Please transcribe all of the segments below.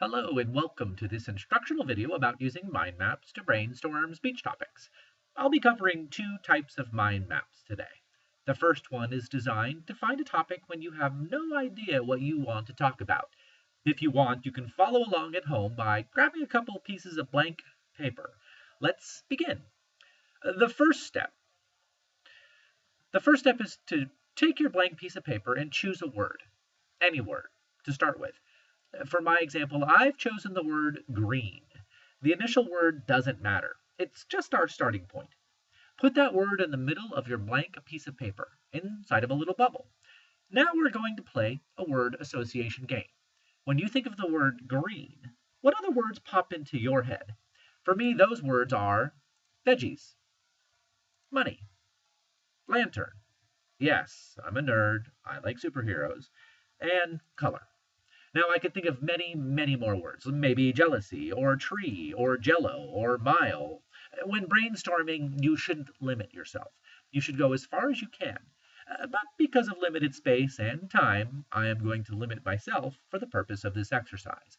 Hello and welcome to this instructional video about using mind maps to brainstorm speech topics. I'll be covering two types of mind maps today. The first one is designed to find a topic when you have no idea what you want to talk about. If you want, you can follow along at home by grabbing a couple pieces of blank paper. Let's begin. The first step is to take your blank piece of paper and choose a word, any word, to start with. For my example, I've chosen the word green. The initial word doesn't matter. It's just our starting point. Put that word in the middle of your blank piece of paper, inside of a little bubble. Now we're going to play a word association game. When you think of the word green, what other words pop into your head? For me, those words are veggies, money, lantern. Yes, I'm a nerd. I like superheroes. And color. Now I could think of many, many more words, maybe jealousy, or tree, or jello, or mile. When brainstorming, you shouldn't limit yourself. You should go as far as you can. But because of limited space and time, I am going to limit myself for the purpose of this exercise.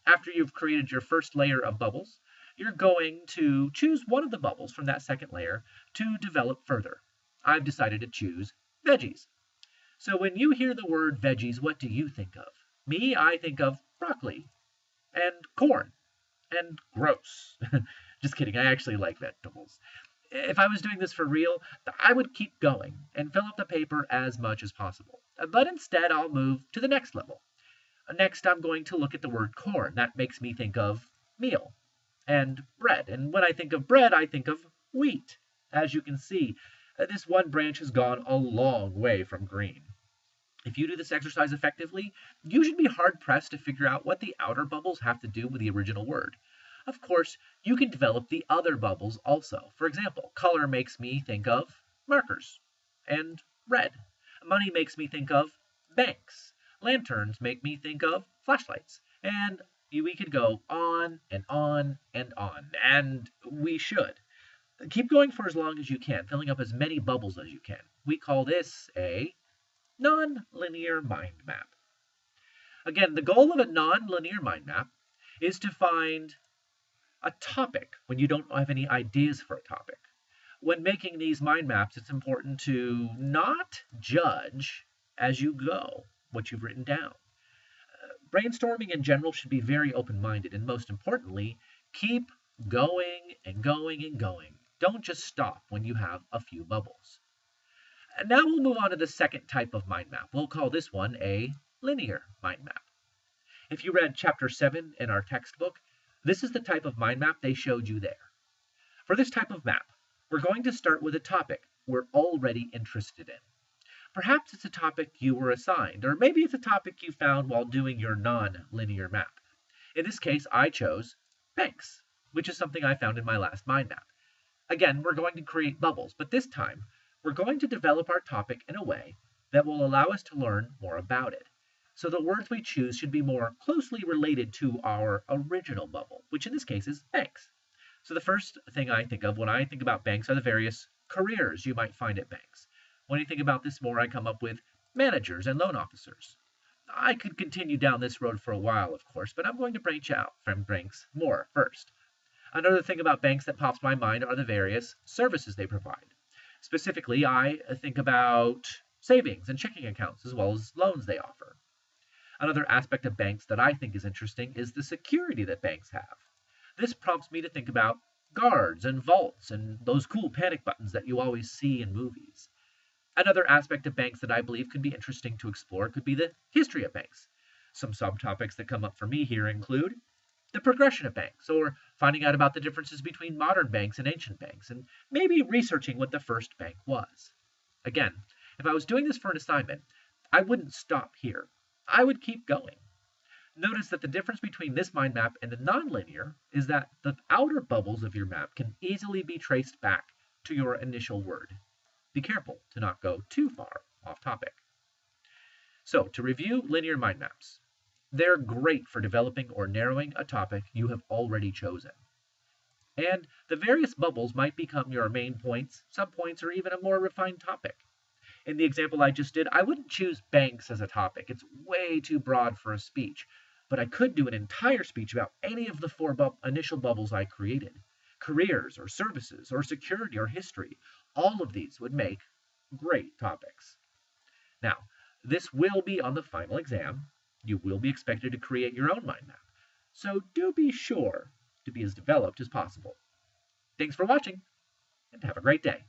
After you've created your first layer of bubbles, you're going to choose one of the bubbles from that second layer to develop further. I've decided to choose veggies. So when you hear the word veggies, what do you think of? Me, I think of broccoli and corn and gross. Just kidding, I actually like vegetables. If I was doing this for real, I would keep going and fill up the paper as much as possible. But instead, I'll move to the next level. Next, I'm going to look at the word corn. That makes me think of meal and bread. And when I think of bread, I think of wheat. As you can see, this one branch has gone a long way from green. If you do this exercise effectively, you should be hard-pressed to figure out what the outer bubbles have to do with the original word. Of course, you can develop the other bubbles also. For example, color makes me think of markers and red. Money makes me think of banks. Lanterns make me think of flashlights. And we could go on and on and on, and we should. Keep going for as long as you can, filling up as many bubbles as you can. We call this a non-linear mind map. Again, the goal of a non-linear mind map is to find a topic when you don't have any ideas for a topic. When making these mind maps, it's important to not judge as you go what you've written down. Brainstorming in general should be very open-minded, and most importantly, keep going and going and going. Don't just stop when you have a few bubbles. And now we'll move on to the second type of mind map. We'll call this one a linear mind map. If you read chapter 7 in our textbook, this is the type of mind map they showed you there. For this type of map, we're going to start with a topic we're already interested in. Perhaps it's a topic you were assigned, or maybe it's a topic you found while doing your non-linear map. In this case, I chose banks, which is something I found in my last mind map. Again, we're going to create bubbles, but this time, we're going to develop our topic in a way that will allow us to learn more about it. So the words we choose should be more closely related to our original bubble, which in this case is banks. So the first thing I think of when I think about banks are the various careers you might find at banks. When you think about this more, I come up with managers and loan officers. I could continue down this road for a while, of course, but I'm going to branch out from banks more first. Another thing about banks that pops to my mind are the various services they provide. Specifically, I think about savings and checking accounts as well as loans they offer. Another aspect of banks that I think is interesting is the security that banks have. This prompts me to think about guards and vaults and those cool panic buttons that you always see in movies. Another aspect of banks that I believe could be interesting to explore could be the history of banks. Some subtopics that come up for me here include the progression of banks, or finding out about the differences between modern banks and ancient banks, and maybe researching what the first bank was. Again, if I was doing this for an assignment, I wouldn't stop here. I would keep going. Notice that the difference between this mind map and the nonlinear is that the outer bubbles of your map can easily be traced back to your initial word. Be careful to not go too far off topic. So, to review linear mind maps. They're great for developing or narrowing a topic you have already chosen. And the various bubbles might become your main points, subpoints, or even a more refined topic. In the example I just did, I wouldn't choose banks as a topic. It's way too broad for a speech. But I could do an entire speech about any of the four initial bubbles I created. Careers, or services, or security, or history. All of these would make great topics. Now, this will be on the final exam. You will be expected to create your own mind map. So do be sure to be as developed as possible. Thanks for watching, and have a great day.